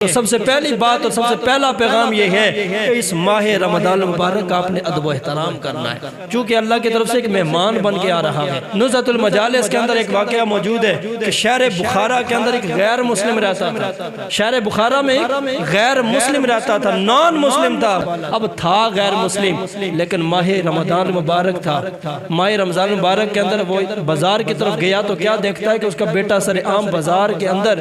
تو سب سے پہلی بات اور سب سے پہلا پیغام یہ ہے کہ اس ماہ رمضان المبارک کا آپ نے ادب و احترام کرنا ہے، چونکہ اللہ کی طرف سے ایک مہمان بن کے آ رہا ہے۔ نزہۃ المجالس کے اندر ایک واقعہ موجود ہے کہ شہر بخارا کے اندر ایک غیر مسلم رہتا تھا۔ شہر بخارا میں ایک غیر مسلم رہتا تھا، نان مسلم تھا، اب تھا غیر مسلم، لیکن ماہ رمضان المبارک تھا۔ ماہ رمضان المبارک کے اندر وہ بازار کی طرف گیا تو کیا دیکھتا ہے کہ اس کا بیٹا سر عام بازار کے اندر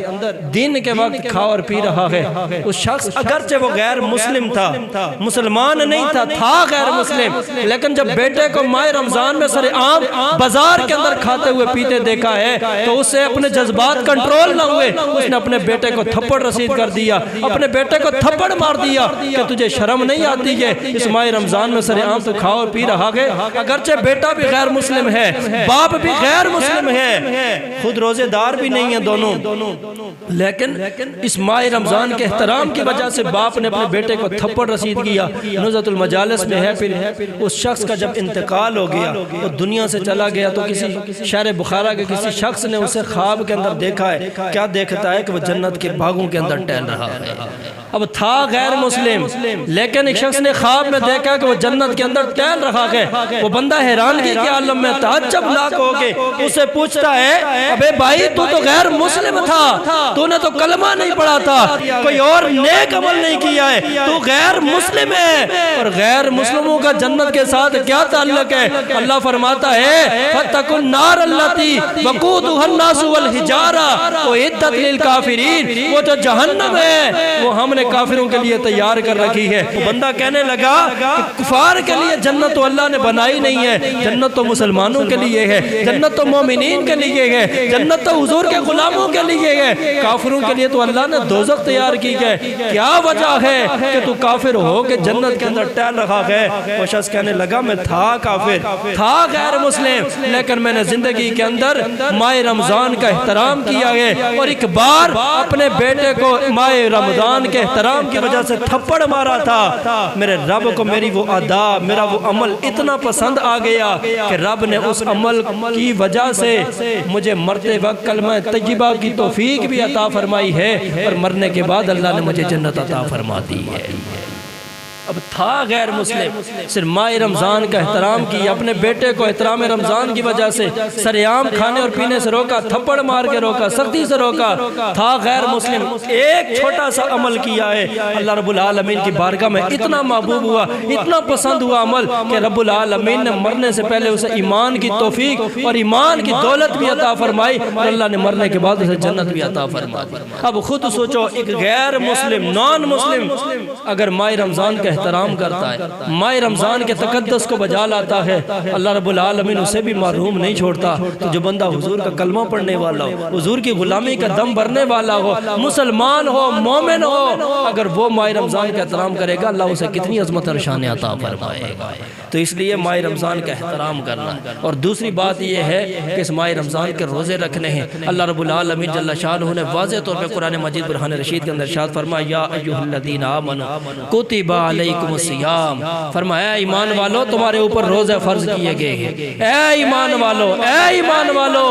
دن کے وقت کھا اور پی رہا ہے۔ اس شخص اگرچہ وہ غیر مسلم تھا، مسلمان نہیں تھا، تھا غیر مسلم، لیکن جب بیٹے کو ماہ رمضان میں سر عام بازار کے اندر کھاتے ہوئے پیتے دیکھا ہے تو اس سے اپنے جذبات کنٹرول نہ ہوئے، اس نے اپنے بیٹے کو تھپڑ رسید کر دیا، اپنے بیٹے کو تھپڑ مار دیا کہ تجھے شرم نہیں آتی ہے اس ماہ رمضان میں سر عام تو کھا اور پی رہا ہے۔ اگرچہ بیٹا بھی غیر مسلم ہے، باپ بھی غیر مسلم ہے، خود روزے دار بھی نہیں ہیں دونوں، لیکن اس ماہ رمضان کے احترام کی وجہ سے باپ نے اپنے بیٹے کو تھپڑ رسید کیا۔ نزہۃ المجالس میں ہے پھر اس شخص کا جب انتقال ہو گیا، وہ دنیا سے چلا گیا تو کسی شہر بخارا کے کسی شخص نے اسے خواب کے اندر دیکھا ہے۔ کیا دیکھتا ہے کہ وہ جنت کے باغوں کے اندر ٹہل رہا ہے۔ اب تھا غیر مسلم، لیکن ایک شخص نے خواب میں دیکھا کہ وہ جنت کے اندر ٹہل رہا ہے۔ وہ بندہ حیرانگی کے عالم میں تعجب لاک ہو کے اسے پوچھتا ہے، ابے بھائی تو غیر مسلم تھا، تو نے تو کلمہ نہیں پڑھا تھا، کوئی اور نیک عمل نہیں کیا ہے، تو غیر مسلم ہے، اور غیر مسلموں کا جنت کے ساتھ کیا تعلق ہے؟ اللہ فرماتا ہے فَاتَّقُوا النَّارَ الَّتِي وَقُودُهَا النَّاسُ وَالْحِجَارَةُ أُعِدَّتْ لِلْكَافِرِينَ، وہ جو جہنم ہے وہ ہم نے کافروں کے لیے تیار کر رکھی ہے۔ وہ بندہ کہنے لگا کہ کفار کے لیے جنت تو اللہ نے بنائی نہیں ہے، جنت تو مسلمانوں کے لیے ہے، جنت تو مومنین کے لیے ہے، جنت تو حضور کے غلاموں کے لیے ہے، کافروں کے لیے تو اللہ نے دوزخ تیار کی ہے۔ کیا وجہ ہے کہ تو کافر ہو کہ جنت کے اندر ٹہل رہا ہے؟ وہ شخص کہنے لگا میں تھا کافر، تھا غیر مسلم، لیکن میں نے زندگی کے اندر ماہ رمضان کا احترام کیا ہے، اور ایک بار اپنے بیٹے کو ماہ رمضان کے احترام کی وجہ سے تھپڑ مارا تھا۔ میرے رب کو میری وہ ادا، میرا وہ عمل اتنا پسند آ گیا کہ رب نے اس عمل کی وجہ سے مجھے مرتے وقت کلمہ طیبہ کی توفیق بھی عطا فرمائی ہے، اور مرنے کے بعد اللہ نے مجھے جنت عطا فرما دی ہے۔ اب تھا غیر مسلم، صرف ماہ رمضان کا احترام کیا، اپنے بیٹے کو احترام رمضان کی وجہ سے سر عام کھانے اور پینے سے روکا، تھپڑ مار کے روکا، سختی سے روکا، تھا غیر مسلم، ایک چھوٹا سا عمل کیا ہے، اللہ رب العالمین کی بارگاہ میں اتنا محبوب ہوا، اتنا پسند ہوا عمل کہ رب العالمین نے مرنے سے پہلے اسے ایمان کی توفیق اور ایمان کی دولت بھی عطا فرمائی، اور اللہ نے مرنے کے بعد اسے جنت بھی عطا فرما دی۔ اب خود سوچو، ایک غیر مسلم، نان مسلم اگر ماہ رمضان کا احترام کرتا ہے، ماہ رمضان کے تقدس کو بجا لاتا ہے، اللہ رب العالمین اسے بھی محروم نہیں چھوڑتا۔ تو جو بندہ حضور کا کلمہ پڑھنے والا ہو، حضور کی غلامی کا دم بھرنے والا ہو، مسلمان ہو، مومن ہو، اگر وہ ماہ رمضان کا احترام کرے گا، اللہ اسے کتنی عظمت اور شان عطا فرمائے گا۔ تو اس لیے ماہ رمضان کا احترام کرنا ہے۔ اور دوسری بات یہ ہے کہ اس ماہ رمضان کے روزے رکھنے ہیں۔ اللہ رب العالمین جل شانہ نے واضح طور پہ قرآن مجید برہان رشید کے اندر ارشاد فرمایا، یا ایھا الذین آمنوا کتب علیکم الصیام، فرمایا ایمان والو تمہارے اوپر روزے فرض کیے گئے ہیں۔ اے ایمان والو، اے ایمان والو،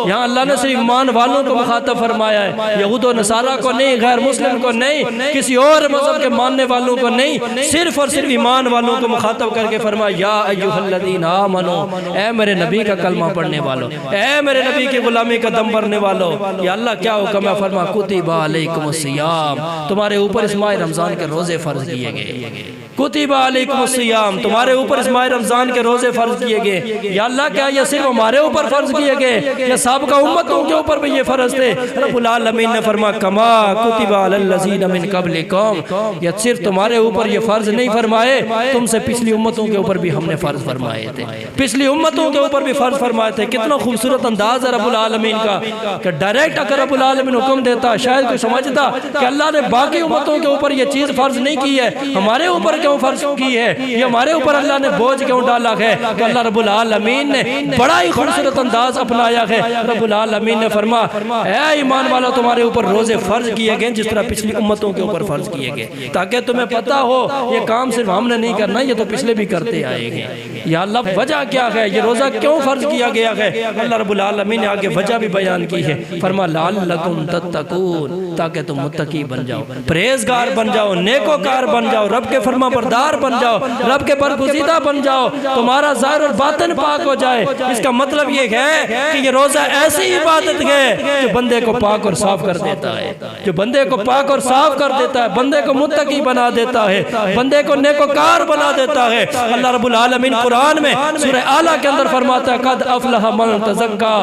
یہاں اللہ نے صرف ایمان والوں کو مخاطب فرمایا ہے، یہود و نصارہ کو نہیں، غیر مسلم کو نہیں، کسی اور مذہب کے ماننے والوں کو نہیں، صرف اور صرف ایمان والوں کو مخاطب کر کے فرمایا، یا ایھا الذین آمنوا، اے میرے نبی کا کلمہ پڑھنے والو، اے میرے نبی کی غلامی کا دم بھرنے والو، یا اللہ کیا حکم ہے؟ فرما کتب علیکم الصیام، تمہارے اوپر اس ماہ رمضان کے روزے فرض کیے گئے، کتب علیکم الصیام، تمہارے اوپر اس ماہ رمضان کے روزے فرض کیے گئے۔ یا اللہ کیا یہ صرف ہمارے اوپر فرض کیے گئے یا سابقہ امتوں کے اوپر بھی یہ فرض تھے؟ رب العالمین نے فرمایا کما کتب علی الذین من قبلکم، یہ صرف تمہارے اوپر یہ فرض نہیں فرمائے، تم سے پچھلی امتوں کے اوپر بھی ہم نے فرض فرمائے تھے، پچھلی امتوں کے اوپر بھی فرض فرمائے تھے۔ کتنا خوبصورت انداز ہے رب العالمین کا کہ ڈائریکٹ اگر رب العالمین حکم دیتا، شاید کوئی سمجھتا کہ اللہ نے باقی امتوں کے اوپر یہ چیز فرض نہیں کی ہے، ہمارے اوپر کیوں فرض کی ہے، یہ ہمارے اوپر اللہ نے بوجھ کیوں ڈالا ہے؟ تو اللہ رب العالمین نے بڑا ہی خوبصورت انداز اپنایا ہے۔ رب العالمین نے فرمایا اے ایمان والو تمہارے اوپر روزے فرض کیے گئے جس طرح پچھلی امتوں کے اوپر فرض کیے گئے، تاکہ تمہیں پتا ہو یہ کام صرف ہم نے نہیں کرنا، یہ تو پچھلے بھی کرتے آئے ہیں۔ یا اللہ وجہ کیا ہے، یہ روزہ کیوں فرض کیا گیا ہے؟ اللہ رب العالمین نے آگے وجہ بھی بیان کی ہے، فرما لعلکم تتقون، تاکہ تم متقی بن جاؤ، پرہیزگار بن جاؤ، نیکوکار بن جاؤ، رب کے فرما بردار بن جاؤ، رب کے برگزیدہ بن جاؤ، تمہارا ظاہر اور باطن پاک ہو جائے۔ اس کا مطلب یہ ہے کہ یہ روزہ ایسی عبادت ہے جو بندے کو پاک اور صاف کر دیتا ہے، جو بندے کو پاک اور صاف کر دیتا ہے، بندے کو متقی بنا دیتا ہے، بندے کو نیکوکار بنا دیتا ہے۔ اللہ رب العالمین قرآن میں سورہ اعلیٰ کے اندر فرماتا ہے قد افلح من تزکا،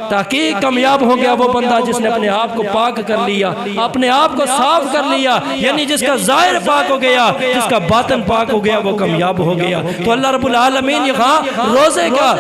تحقیق کامیاب ہو گیا وہ بندہ جس نے اپنے آپ کو پاک کر لیا، اپنے آپ کو صاف کر لیا، یعنی جس کا ظاہر پاک ہو گیا، جس کا باطن پاک ہو گیا، وہ کامیاب ہو گیا۔ تو اللہ رب العالمین یہاں روزے کا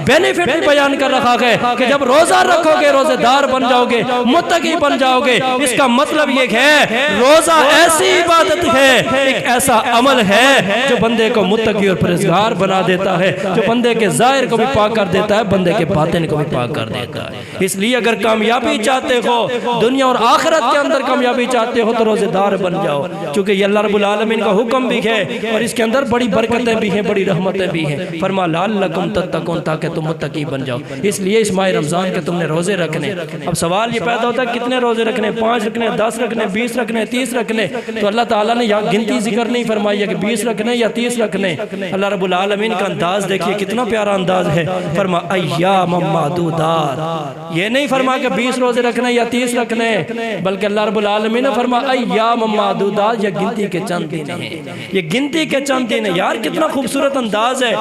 بینیفٹ بھی بیان کر رہا ہے کہ جب روزہ رکھو گے روزے دار بن جاؤ گے، متقی بن جاؤ گے۔ اس کا مطلب یہ ہے روزہ ایسی عبادت ہے، ایک ایسا عمل ہے جو بندے کو متقی اور پرہیزگار بنا دیتا ہے، جو بندے کے ظاہر کو بھی پاک کر دیتا ہے، بندے کے باطن کو بھی پاک کر دیتا ہے۔ اس لیے اگر کامیابی چاہتے ہو دنیا اور آخرت کے اندر کامیابی چاہتے ہو تو روزے دار بن جاؤ، چونکہ یہ اللہ رب العالمین کا حکم بھی ہے اور اس کے اندر بڑی برکتیں بھی ہیں، بڑی رحمتیں بھی ہیں۔ فرما لعلکم تتقون، تاکہ تم متقی بن جاؤ۔ اس لیے اس ماہ رمضان کے تم نے روزے رکھنے۔ اب سوال یہ پیدا ہوتا ہے کتنے روزے رکھنے، 5 رکھنے، 10 رکھنے، 20 رکھنے، 30 رکھنے؟ تو اللہ تعالیٰ نے یہاں گنتی ذکر نہیں فرمائی ہے کہ 20 رکھنے یا 30 رکھنے۔ اللہ رب العالمین کا انداز دیکھیے کتنا پیارا انداز ہے، فرما ایام معدودات، یہ نہیں فرما کہ 20 روزے رکھنے یا 30 رکھنے، بلکہ اللہ رب العالمین نے فرما ایام معدودات، یہ گنتی کے چند دن ہیں، یہ گنتی کے چند دن ہیں۔ یار کتنا خوبصورت انداز ہے۔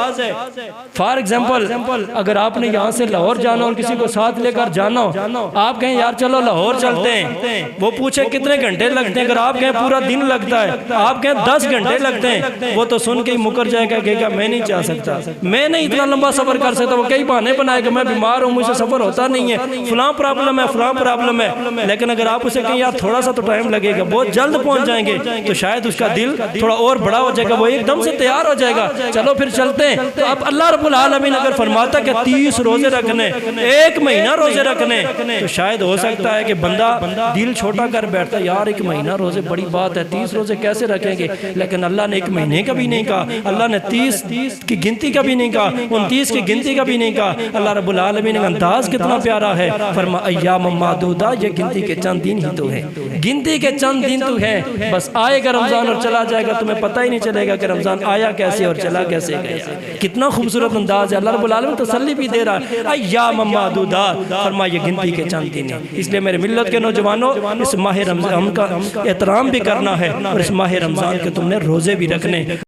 فار ایگزامپل اگر آپ نے یہاں سے لاہور جانا اور کسی کو ساتھ لے کر جانا ہو، آپ کہیں یار چلو لاہور چلتے ہیں، وہ پوچھے کتنے گھنٹے لگتے ہیں، اگر آپ کہیں پورا دن لگتا ہے، آپ کہیں 10 گھنٹے لگتے ہیں، وہ تو سن کے ہی مکر جائے گا کہ میں نہیں چاہ سکتا، میں نہیں اتنا لمبا سفر کر سکتا۔ وہ کئی بہانے بنائے کہ میں بیمار ہوں، مجھ سے سفر ہوتا نہیں ہے، فلاں پرابلم ہے، فلاں پرابلم ہے۔ لیکن اگر آپ اسے کہیں یار تھوڑا سا تو ٹائم لگے گا، بہت جلد پہنچ جائیں گے، تو شاید اس کا دل تھوڑا اور بڑا ہو جائے گا، وہ ایک دم سے تیار ہو جائے گا، چلو پھر چلتے ہیں۔ تو اب اللہ رب العالمین اگر فرماتا کہ 30 روزے رکھنے، 1 مہینہ روزے رکھنے، تو شاید ہو سکتا ہے کہ بندہ دل چھوٹا کر بیٹھتا ہے، یار 1 مہینہ روزے بڑی بات ہے، 30 روزے کیسے رکھیں گے؟ لیکن اللہ نے 1 مہینے کا بھی نہیں کہا، اللہ نے 30 کی گنتی کا بھی نہیں کہا، 29 کی گنتی کا بھی نہیں کہا۔ اللہ رب العالمین کا انداز کتنا پیارا ہے، فرما ایام معدودہ، یہ گنتی کے چند دن ہی تو ہے، گنتی کے چند دن تو ہے۔ بس آئے گا رمضان اور چلا جائے گا، تمہیں پتہ ہی نہیں چلے گا کہ رمضان آیا کیسے اور چلا کیسے گیا۔ کتنا خوبصورت انداز ہے، اللہ رب العالمین تسلی بھی دے رہا ہے ایام معدودات، فرما یہ گنتی کے چند دن ہیں۔ اس لیے میرے ملت کے نوجوانوں اس ماہ رمضان کا احترام بھی کرنا ہے اور اس ماہ رمضان کے تم نے روزے بھی رکھنے۔